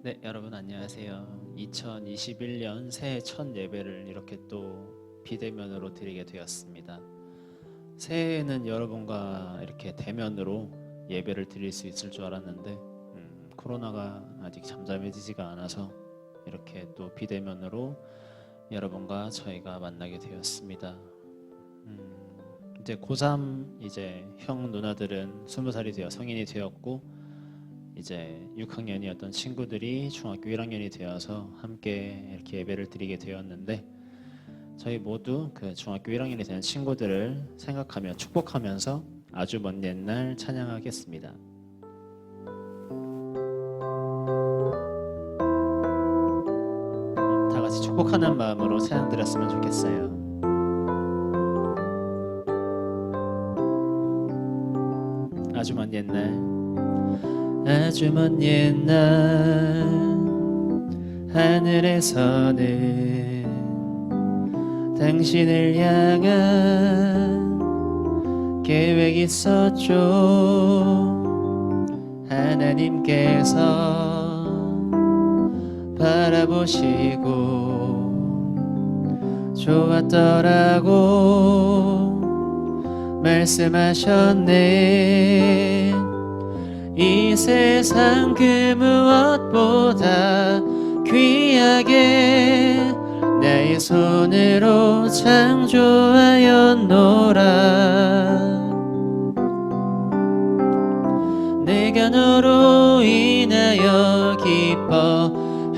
네, 여러분 안녕하세요. 2021년 새해 첫 예배를 이렇게 또 비대면으로 드리게 되었습니다. 새해에는 여러분과 이렇게 대면으로 예배를 드릴 수 있을 줄 알았는데 코로나가 아직 잠잠해지지가 않아서 이렇게 또 비대면으로 여러분과 저희가 만나게 되었습니다. 이제 고3 이제 형 누나들은 20살이 되어 성인이 되었고, 이제 6학년이었던 친구들이 중학교 1학년이 되어서 함께 이렇게 예배를 드리게 되었는데, 저희 모두 그 중학교 1학년이 되는 친구들을 생각하며 축복하면서 아주 먼 옛날 찬양하겠습니다. 다 같이 축복하는 마음으로 찬양 드렸으면 좋겠어요. 아주 먼 옛날, 아주 먼 옛날 하늘에서는 당신을 향한 계획 있었죠. 하나님께서 바라보시고 좋았더라고 말씀하셨네. 이 세상 그 무엇보다 귀하게 나의 손으로 창조하였노라. 내가 너로 인하여 기뻐하노라.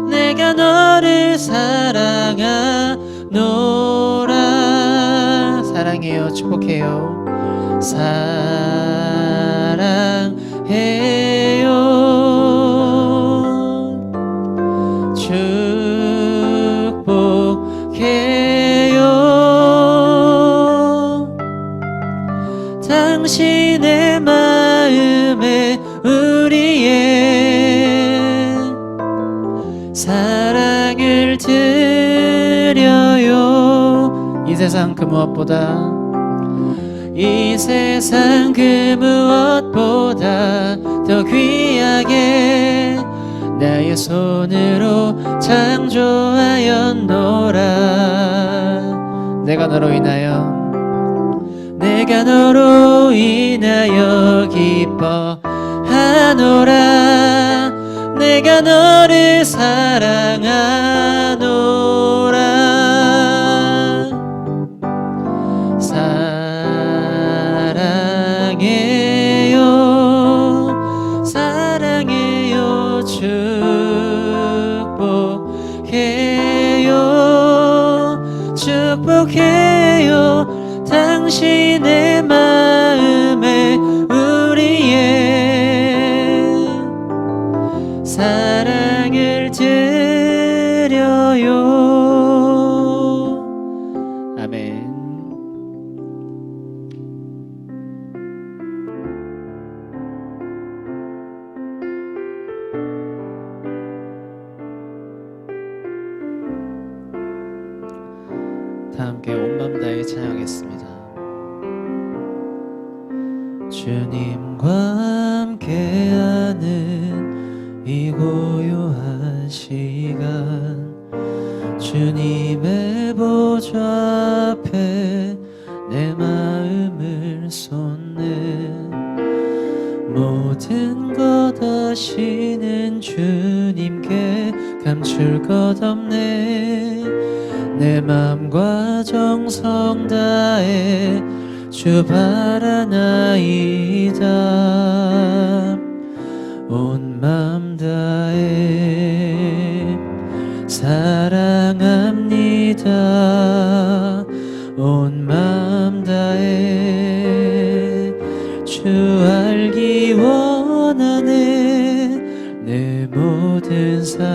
내가 너를 사랑하노라. 사랑해요. 축복해요. 사랑해요. 축복해요. 당신의 마음에 우리의 사랑을 드려요. 이 세상 그 무엇보다, 이 세상 그 무엇보다 더 귀하게 나의 손으로 창조하였노라. 내가 너로 인하여 기뻐하노라. 내가 너를 사랑하노라. 사랑해요. 사랑해요. 축복해요. 축복해요. 당신의 마음에 우리의 사랑을 드려요. 아멘. 다 함께 온 맘 다해 찬양하겠습니다. 주님과 함께하는 이 고요한 시간, 주님의 보좌 앞에 내 마음을 쏟네. 모든 것 아시는 주님께 감출 것 없네. 내 맘과 정성 다해 주 바라나이다. 온 맘 다해 사랑합니다. 온 맘 다해 주 알기 원하네. 내 모든 삶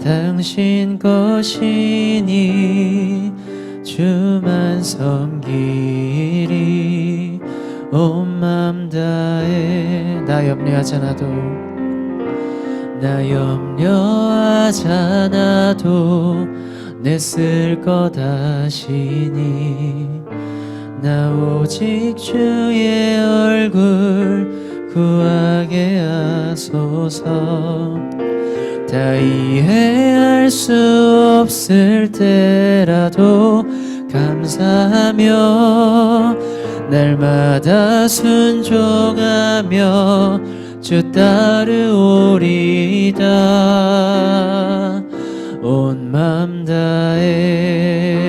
당신 것이니 주만 섬기리. 온 맘 다해 나 염려하잖아도 내 쓸 것 아시니. 나 오직 주의 얼굴 구하게 하소서. 다 이해할 수 없을 때라도 감사하며 날마다 순종하며 주 따르오리이다. 온 맘 다해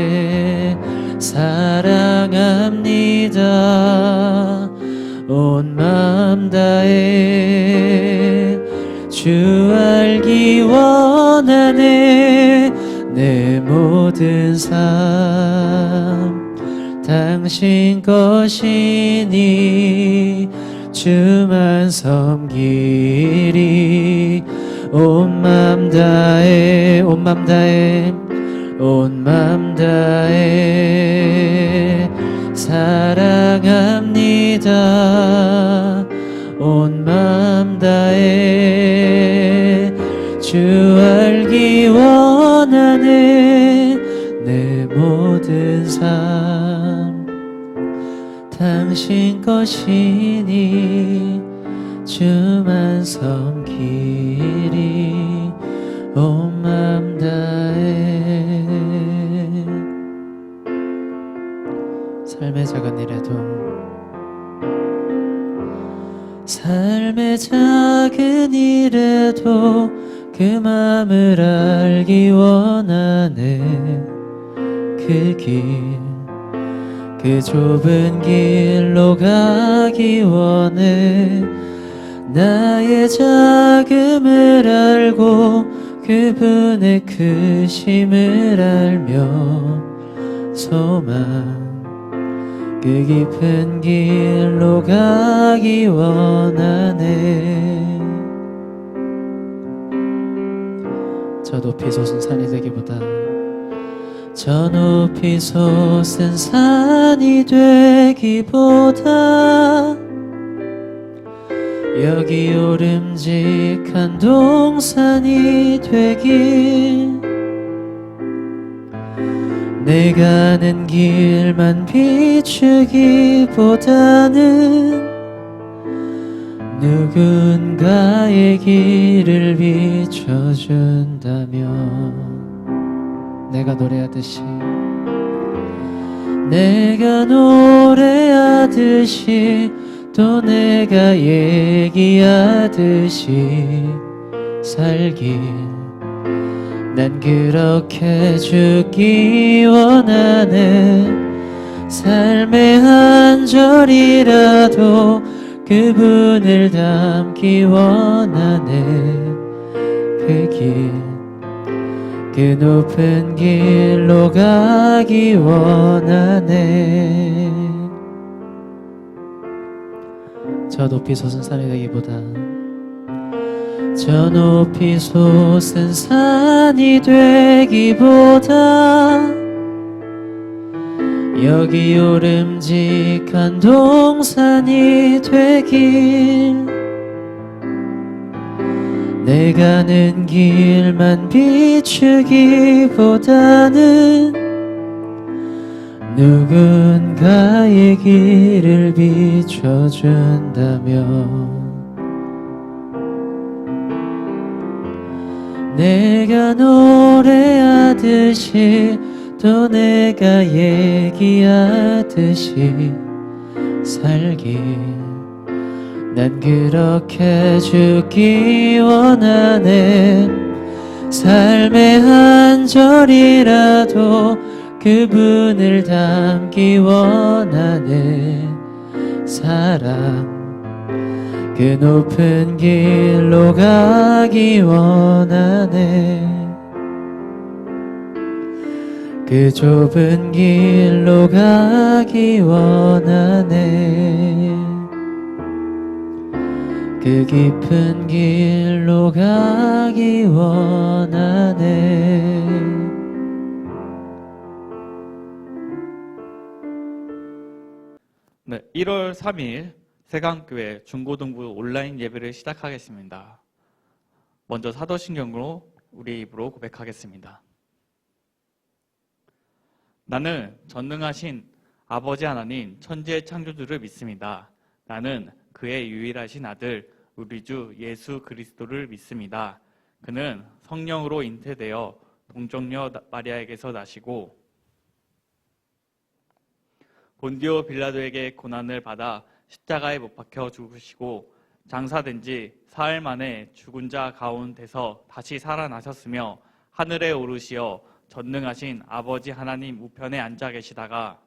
사랑합니다. 온 맘 다해 주 알기 원하네. 내 모든 삶 당신 것이니 주만 섬기리. 온 맘 다해 온 맘 다해 온 맘 다해 사랑합니다. 온 맘 다해 주 알기 원하네. 내 모든 삶 당신 것이니 주만 섬기리. 온 맘 다해. 삶의 작은 일에도 삶의 작은 일에도 그 맘을 알기 원하네. 그 길, 그 좁은 길로 가기 원해. 나의 작음을 알고 그분의 크심을 알며 소망 그 깊은 길로 가기 원하네. 저 높이 솟은 산이 되기보다 저 높이 솟은 산이 되기보다 여기 오름직한 동산이 되길. 내 가는 길만 비추기보다는 누군가의 길을 비춰준다면 내가 노래하듯이 또 내가 얘기하듯이 살길. 난 그렇게 죽기 원하네. 삶의 한 절이라도 그분을 담기 원하네. 그 길, 그 높은 길로 가기 원하네. 저 높이 솟은 산이 되기보다 저 높이 솟은 산이 되기보다 여기 오름직한 동산이 되길. 내 가는 길만 비추기보다는 누군가의 길을 비춰준다면 내가 노래하듯이 또 내가 얘기하듯이 살길. 난 그렇게 죽기 원하네. 삶의 한 절이라도 그분을 담기 원하네. 사랑 그 높은 길로 가기 원하네. 그 좁은 길로 가기 원하네. 그 깊은 길로 가기 원하네. 네, 1월 3일 세강교회 중고등부 온라인 예배를 시작하겠습니다. 먼저 사도신경으로 우리 입으로 고백하겠습니다. 나는 전능하신 아버지 하나님 천지의 창조주를 믿습니다. 나는 그의 유일하신 아들 우리 주 예수 그리스도를 믿습니다. 그는 성령으로 잉태되어 동정녀 마리아에게서 나시고 본디오 빌라도에게 고난을 받아 십자가에 못 박혀 죽으시고 장사된 지 사흘 만에 죽은 자 가운데서 다시 살아나셨으며 하늘에 오르시어 전능하신 아버지 하나님 우편에 앉아 계시다가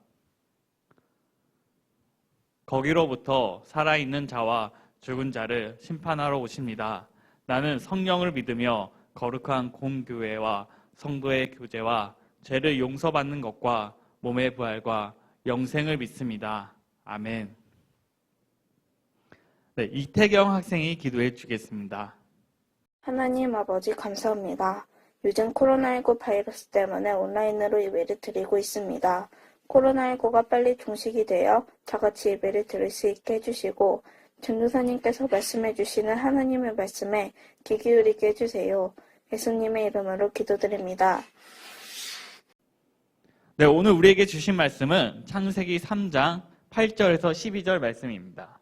거기로부터 살아있는 자와 죽은 자를 심판하러 오십니다. 나는 성령을 믿으며 거룩한 공교회와 성도의 교제와 죄를 용서받는 것과 몸의 부활과 영생을 믿습니다. 아멘. 네, 이태경 학생이 기도해 주겠습니다. 하나님 아버지 감사합니다. 요즘 코로나19 바이러스 때문에 온라인으로 예배를 드리고 있습니다. 코로나19가 빨리 종식이 되어 다같이 예배를 드릴 수 있게 해주시고 전도사님께서 말씀해 주시는 하나님의 말씀에 귀 기울이게 해주세요. 예수님의 이름으로 기도드립니다. 네, 오늘 우리에게 주신 말씀은 창세기 3장 8절에서 12절 말씀입니다.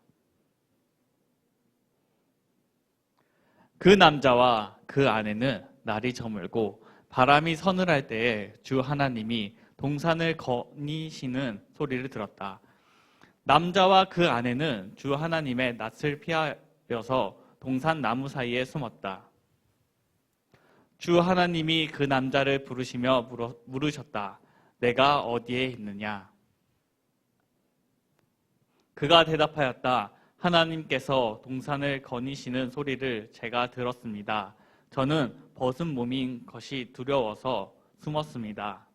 그 남자와 그 아내는 날이 저물고 바람이 서늘할 때에 주 하나님이 동산을 거니시는 소리를 들었다. 남자와 그 아내는 주 하나님의 낯을 피하여서 동산 나무 사이에 숨었다. 주 하나님이 그 남자를 부르시며 물으셨다. 내가 어디에 있느냐? 그가 대답하였다. 하나님께서 동산을 거니시는 소리를 제가 들었습니다. 저는 벗은 몸인 것이 두려워서 숨었습니다.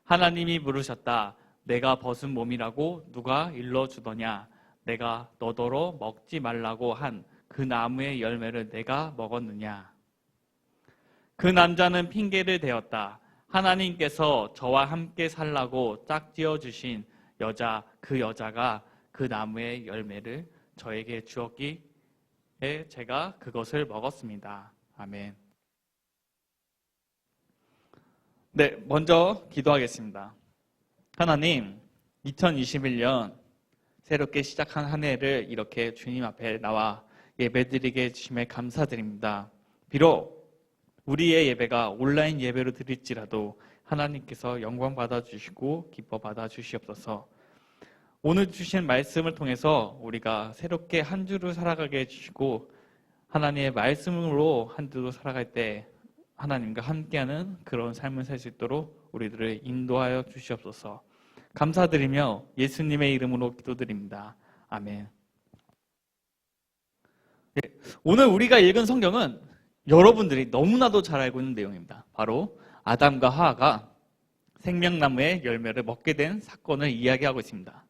하나님이 물으셨다. 내가 벗은 몸이라고 누가 일러주더냐? 내가 너더러 먹지 말라고 한 그 나무의 열매를 내가 먹었느냐? 그 남자는 핑계를 대었다. 하나님께서 저와 함께 살라고 짝지어 주신 그 여자가 그 나무의 열매를 저에게 주었기에 제가 그것을 먹었습니다. 아멘. 네, 먼저 기도하겠습니다. 하나님, 2021년 새롭게 시작한 한 해를 이렇게 주님 앞에 나와 예배드리게 해주심에 감사드립니다. 비록 우리의 예배가 온라인 예배로 드릴지라도 하나님께서 영광 받아주시고 기뻐 받아주시옵소서. 오늘 주신 말씀을 통해서 우리가 새롭게 한 주를 살아가게 해주시고 하나님의 말씀으로 한 주로 살아갈 때 하나님과 함께하는 그런 삶을 살 수 있도록 우리들을 인도하여 주시옵소서. 감사드리며 예수님의 이름으로 기도드립니다. 아멘. 네, 오늘 우리가 읽은 성경은 여러분들이 너무나도 잘 알고 있는 내용입니다. 바로 아담과 하와가 생명나무의 열매를 먹게 된 사건을 이야기하고 있습니다.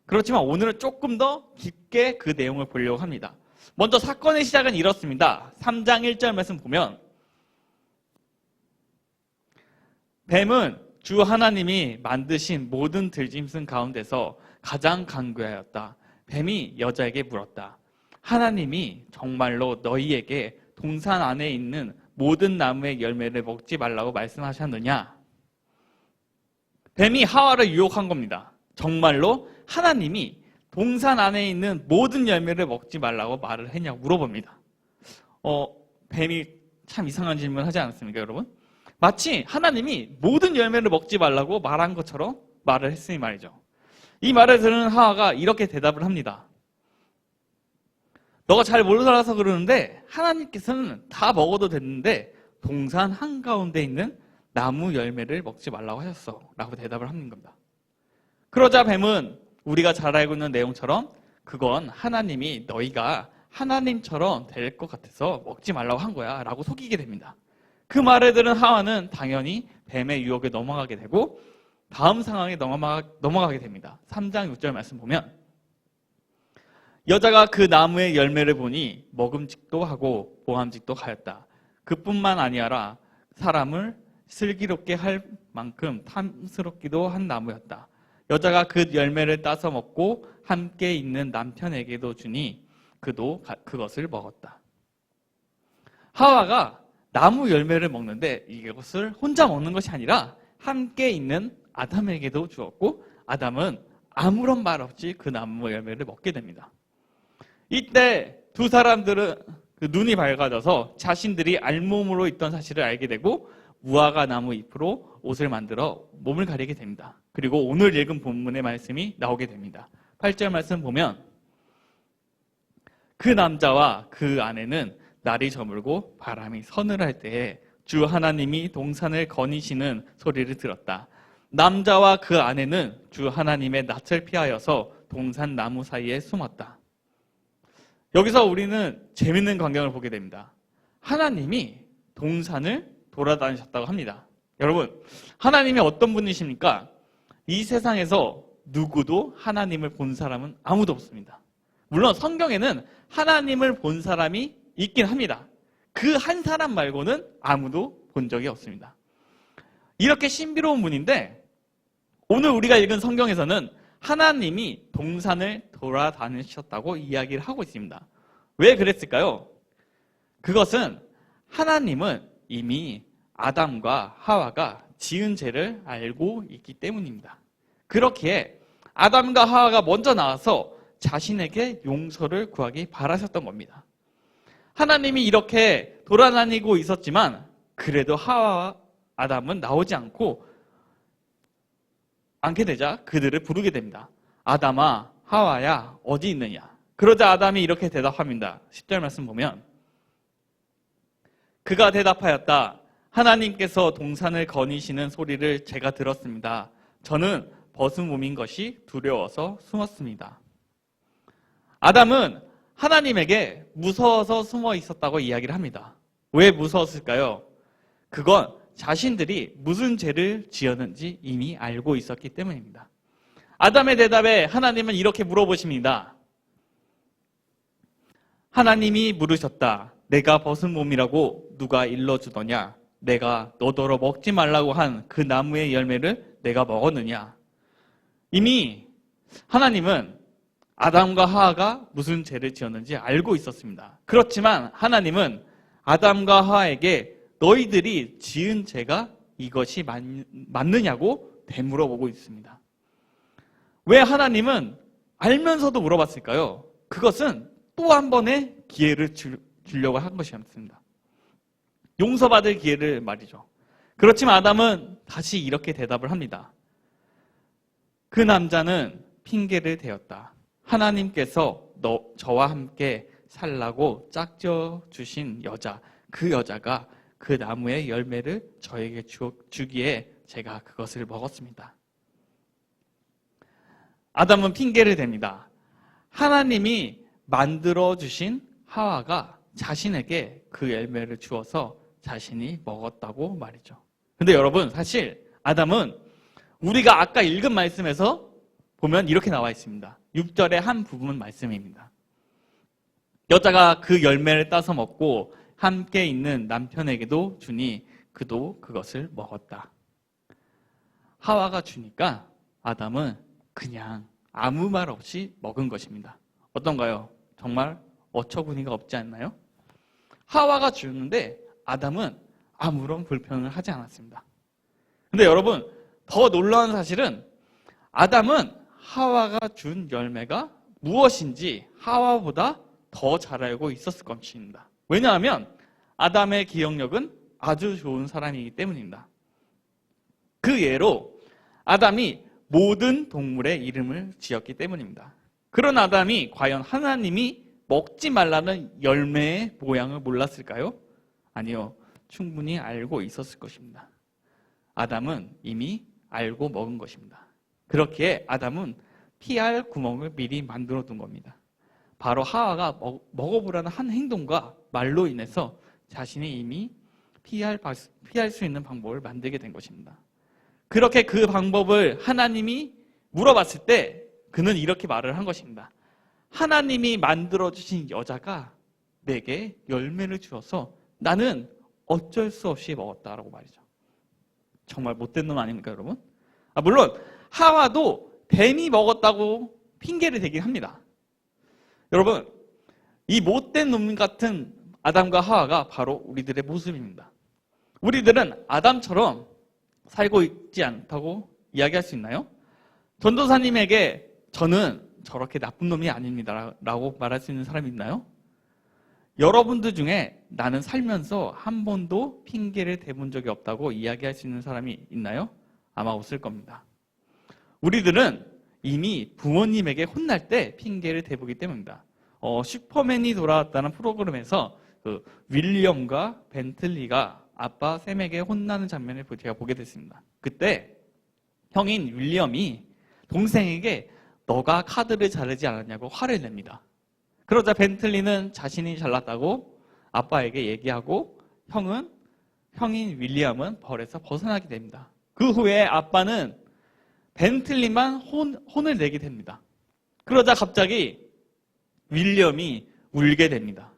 그렇지만 오늘은 조금 더 깊게 그 내용을 보려고 합니다. 먼저 사건의 시작은 이렇습니다. 3장 1절 말씀 보면 뱀은 주 하나님이 만드신 모든 들짐승 가운데서 가장 간교하였다. 뱀이 여자에게 물었다. 하나님이 정말로 너희에게 동산 안에 있는 모든 나무의 열매를 먹지 말라고 말씀하셨느냐? 뱀이 하와를 유혹한 겁니다. 정말로 하나님이 동산 안에 있는 모든 열매를 먹지 말라고 말을 했냐고 물어봅니다. 뱀이 참 이상한 질문을 하지 않았습니까, 여러분? 마치 하나님이 모든 열매를 먹지 말라고 말한 것처럼 말을 했으니 말이죠. 이 말을 들은 하와가 이렇게 대답을 합니다. 너가 잘 몰라서 그러는데 하나님께서는 다 먹어도 됐는데 동산 한가운데 있는 나무 열매를 먹지 말라고 하셨어 라고 대답을 하는 겁니다. 그러자 뱀은 우리가 잘 알고 있는 내용처럼 그건 하나님이 너희가 하나님처럼 될 것 같아서 먹지 말라고 한 거야 라고 속이게 됩니다. 그 말을 들은 하와는 당연히 뱀의 유혹에 넘어가게 되고 다음 상황에 넘어가게 됩니다. 3장 6절 말씀 보면 여자가 그 나무의 열매를 보니 먹음직도 하고 모함직도 하였다. 그뿐만 아니라 사람을 슬기롭게 할 만큼 탐스럽기도 한 나무였다. 여자가 그 열매를 따서 먹고 함께 있는 남편에게도 주니 그도 그것을 먹었다. 하와가 나무 열매를 먹는데 이것을 혼자 먹는 것이 아니라 함께 있는 아담에게도 주었고 아담은 아무런 말 없이 그 나무 열매를 먹게 됩니다. 이때 두 사람들은 그 눈이 밝아져서 자신들이 알몸으로 있던 사실을 알게 되고 무화과 나무 잎으로 옷을 만들어 몸을 가리게 됩니다. 그리고 오늘 읽은 본문의 말씀이 나오게 됩니다. 8절 말씀 보면 그 남자와 그 아내는 날이 저물고 바람이 서늘할 때에 주 하나님이 동산을 거니시는 소리를 들었다. 남자와 그 아내는 주 하나님의 낯을 피하여서 동산 나무 사이에 숨었다. 여기서 우리는 재밌는 광경을 보게 됩니다. 하나님이 동산을 돌아다니셨다고 합니다. 여러분, 하나님이 어떤 분이십니까? 이 세상에서 누구도 하나님을 본 사람은 아무도 없습니다. 물론 성경에는 하나님을 본 사람이 있긴 합니다. 그 한 사람 말고는 아무도 본 적이 없습니다. 이렇게 신비로운 분인데 오늘 우리가 읽은 성경에서는 하나님이 동산을 돌아다니셨다고 이야기를 하고 있습니다. 왜 그랬을까요? 그것은 하나님은 이미 아담과 하와가 지은 죄를 알고 있기 때문입니다. 그렇기에 아담과 하와가 먼저 나와서 자신에게 용서를 구하기 바라셨던 겁니다. 하나님이 이렇게 돌아다니고 있었지만 그래도 하와와 아담은 나오지 않게 되자 그들을 부르게 됩니다. 아담아, 하와야, 어디 있느냐? 그러자 아담이 이렇게 대답합니다. 10절 말씀 보면 그가 대답하였다. 하나님께서 동산을 거니시는 소리를 제가 들었습니다. 저는 벗은 몸인 것이 두려워서 숨었습니다. 아담은 하나님에게 무서워서 숨어 있었다고 이야기를 합니다. 왜 무서웠을까요? 그건 자신들이 무슨 죄를 지었는지 이미 알고 있었기 때문입니다. 아담의 대답에 하나님은 이렇게 물어보십니다. 하나님이 물으셨다. 내가 벗은 몸이라고 누가 일러주더냐? 내가 너더러 먹지 말라고 한 그 나무의 열매를 내가 먹었느냐? 이미 하나님은 아담과 하와가 무슨 죄를 지었는지 알고 있었습니다. 그렇지만 하나님은 아담과 하와에게 너희들이 지은 죄가 이것이 맞느냐고 되물어보고 있습니다. 왜 하나님은 알면서도 물어봤을까요? 그것은 또 한 번의 기회를 주려고 한 것이었습니다. 용서받을 기회를 말이죠. 그렇지만 아담은 다시 이렇게 대답을 합니다. 그 남자는 핑계를 대었다. 하나님께서 저와 함께 살라고 짝지어 주신 여자, 그 여자가 그 나무의 열매를 저에게 주기에 제가 그것을 먹었습니다. 아담은 핑계를 댑니다. 하나님이 만들어주신 하와가 자신에게 그 열매를 주어서 자신이 먹었다고 말이죠. 근데 여러분, 사실 아담은 우리가 아까 읽은 말씀에서 보면 이렇게 나와 있습니다. 6절의 한 부분 말씀입니다. 여자가 그 열매를 따서 먹고 함께 있는 남편에게도 주니 그도 그것을 먹었다. 하와가 주니까 아담은 그냥 아무 말 없이 먹은 것입니다. 어떤가요? 정말 어처구니가 없지 않나요? 하와가 주는데 아담은 아무런 불평을 하지 않았습니다. 근데 여러분, 더 놀라운 사실은 아담은 하와가 준 열매가 무엇인지 하와보다 더 잘 알고 있었을 것입니다. 왜냐하면 아담의 기억력은 아주 좋은 사람이기 때문입니다. 그 예로 아담이 모든 동물의 이름을 지었기 때문입니다. 그런 아담이 과연 하나님이 먹지 말라는 열매의 모양을 몰랐을까요? 아니요. 충분히 알고 있었을 것입니다. 아담은 이미 알고 먹은 것입니다. 그렇기에 아담은 피할 구멍을 미리 만들어 둔 겁니다. 바로 하와가 먹어보라는 한 행동과 말로 인해서 자신이 이미 피할 수 있는 방법을 만들게 된 것입니다. 그렇게 그 방법을 하나님이 물어봤을 때 그는 이렇게 말을 한 것입니다. 하나님이 만들어주신 여자가 내게 열매를 주어서 나는 어쩔 수 없이 먹었다라고 말이죠. 정말 못된 놈 아닙니까, 여러분? 물론 하와도 뱀이 먹었다고 핑계를 대긴 합니다. 여러분, 이 못된 놈 같은 아담과 하와가 바로 우리들의 모습입니다. 우리들은 아담처럼 살고 있지 않다고 이야기할 수 있나요? 전도사님에게 저는 저렇게 나쁜 놈이 아닙니다 라고 말할 수 있는 사람이 있나요? 여러분들 중에 나는 살면서 한 번도 핑계를 대본 적이 없다고 이야기할 수 있는 사람이 있나요? 아마 없을 겁니다. 우리들은 이미 부모님에게 혼날 때 핑계를 대보기 때문입니다. 슈퍼맨이 돌아왔다는 프로그램에서 그 윌리엄과 벤틀리가 아빠 샘에게 혼나는 장면을 제가 보게 됐습니다. 그때 형인 윌리엄이 동생에게 너가 카드를 자르지 않았냐고 화를 냅니다. 그러자 벤틀리는 자신이 잘났다고 아빠에게 얘기하고 형인 윌리엄은 벌에서 벗어나게 됩니다. 그 후에 아빠는 벤틀리만 혼을 내게 됩니다. 그러자 갑자기 윌리엄이 울게 됩니다.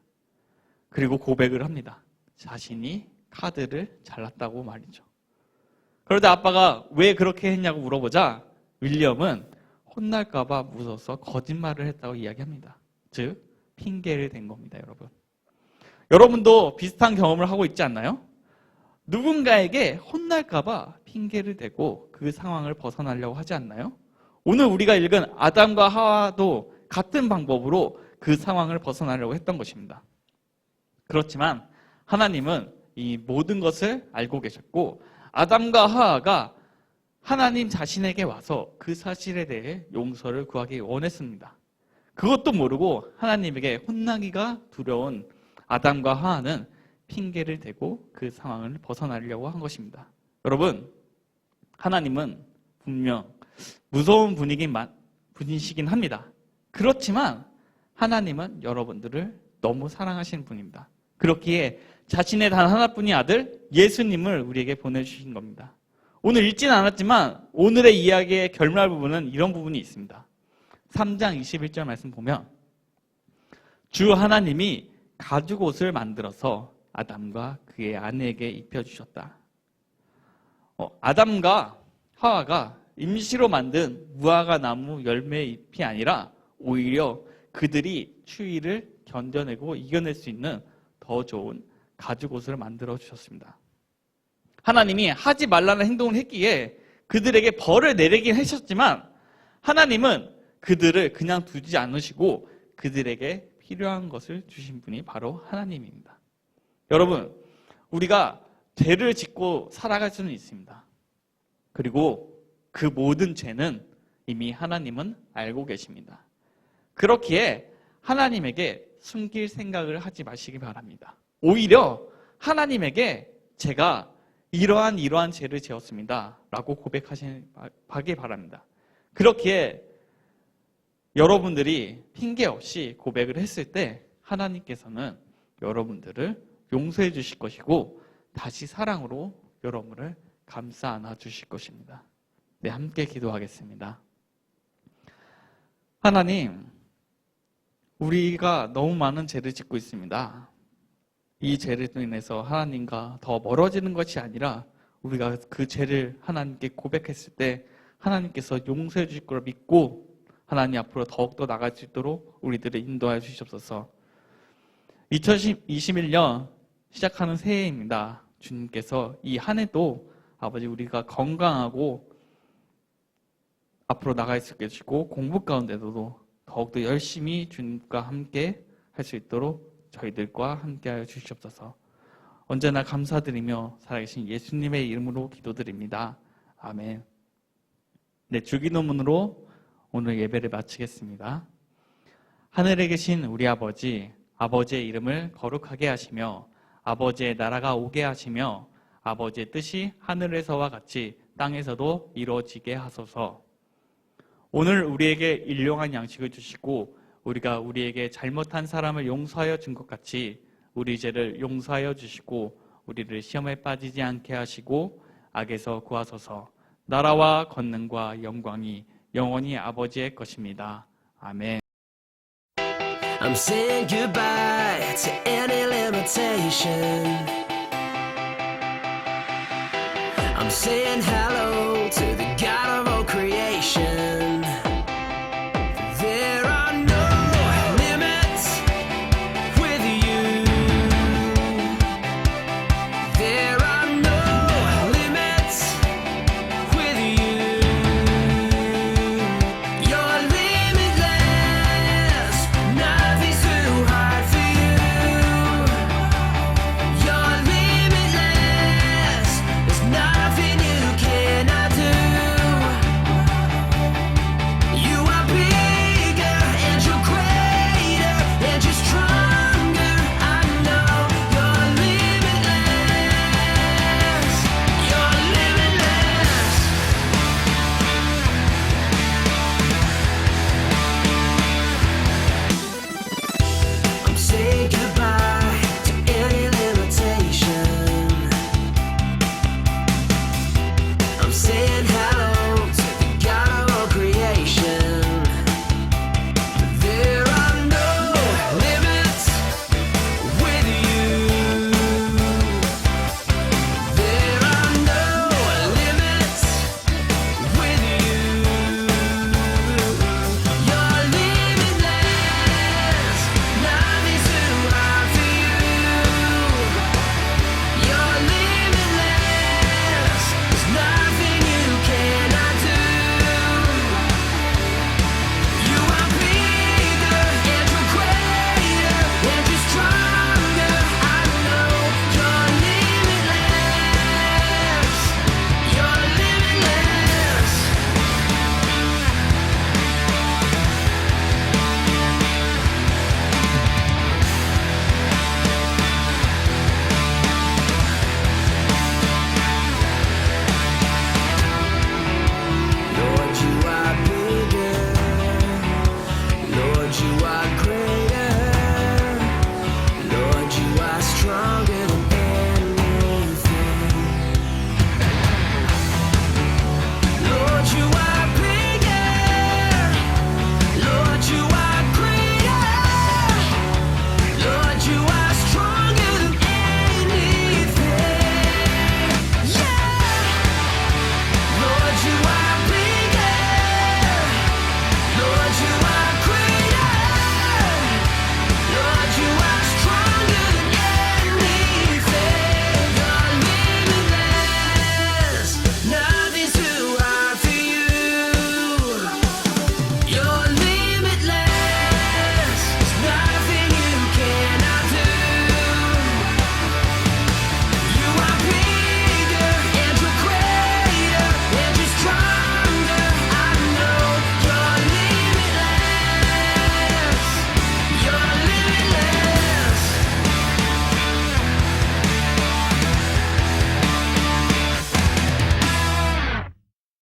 그리고 고백을 합니다. 자신이 카드를 잘랐다고 말이죠. 그러자 아빠가 왜 그렇게 했냐고 물어보자 윌리엄은 혼날까봐 무서워서 거짓말을 했다고 이야기합니다. 즉 핑계를 댄 겁니다. 여러분도 비슷한 경험을 하고 있지 않나요? 누군가에게 혼날까봐 핑계를 대고 그 상황을 벗어나려고 하지 않나요? 오늘 우리가 읽은 아담과 하와도 같은 방법으로 그 상황을 벗어나려고 했던 것입니다. 그렇지만 하나님은 이 모든 것을 알고 계셨고 아담과 하와가 하나님 자신에게 와서 그 사실에 대해 용서를 구하기 원했습니다. 그것도 모르고 하나님에게 혼나기가 두려운 아담과 하와는 핑계를 대고 그 상황을 벗어나려고 한 것입니다. 여러분, 하나님은 분명 무서운 분이시긴 합니다. 그렇지만 하나님은 여러분들을 너무 사랑하시는 분입니다. 그렇기에 자신의 단 하나뿐인 아들 예수님을 우리에게 보내주신 겁니다. 오늘 읽지는 않았지만 오늘의 이야기의 결말 부분은 이런 부분이 있습니다. 3장 21절 말씀 보면 주 하나님이 가죽옷을 만들어서 아담과 그의 아내에게 입혀주셨다. 아담과 하와가 임시로 만든 무화과 나무 열매 잎이 아니라 오히려 그들이 추위를 견뎌내고 이겨낼 수 있는 더 좋은 가죽옷을 만들어 주셨습니다. 하나님이 하지 말라는 행동을 했기에 그들에게 벌을 내리긴 하셨지만 하나님은 그들을 그냥 두지 않으시고 그들에게 필요한 것을 주신 분이 바로 하나님입니다. 여러분, 우리가 죄를 짓고 살아갈 수는 있습니다. 그리고 그 모든 죄는 이미 하나님은 알고 계십니다. 그렇기에 하나님에게 숨길 생각을 하지 마시기 바랍니다. 오히려 하나님에게 제가 이러한 죄를 지었습니다 라고 고백하기 바랍니다. 그렇기에 여러분들이 핑계 없이 고백을 했을 때 하나님께서는 여러분들을 용서해 주실 것이고 다시 사랑으로 여러분을 감싸 안아 주실 것입니다. 네, 함께 기도하겠습니다. 하나님, 우리가 너무 많은 죄를 짓고 있습니다. 이 죄를 인해서 하나님과 더 멀어지는 것이 아니라 우리가 그 죄를 하나님께 고백했을 때 하나님께서 용서해 주실 걸 믿고 하나님 앞으로 더욱더 나갈 수 있도록 우리들을 인도하여 주시옵소서. 2021년 시작하는 새해입니다. 주님께서 이 한 해도 아버지 우리가 건강하고 앞으로 나갈 수 있게 해주시고 공부 가운데도 더욱더 열심히 주님과 함께 할 수 있도록 저희들과 함께하여 주시옵소서. 언제나 감사드리며 살아계신 예수님의 이름으로 기도드립니다. 아멘. 네, 주기도문으로 오늘 예배를 마치겠습니다. 하늘에 계신 우리 아버지, 아버지의 이름을 거룩하게 하시며 아버지의 나라가 오게 하시며 아버지의 뜻이 하늘에서와 같이 땅에서도 이루어지게 하소서. 오늘 우리에게 일용할 양식을 주시고 우리가 우리에게 잘못한 사람을 용서하여 준 것 같이 우리 죄를 용서하여 주시고 우리를 시험에 빠지지 않게 하시고 악에서 구하소서. 나라와 권능과 영광이 영원히 아버지의 것입니다. 아멘. I'm saying goodbye to any limitation. I'm saying hello to the God of all creation.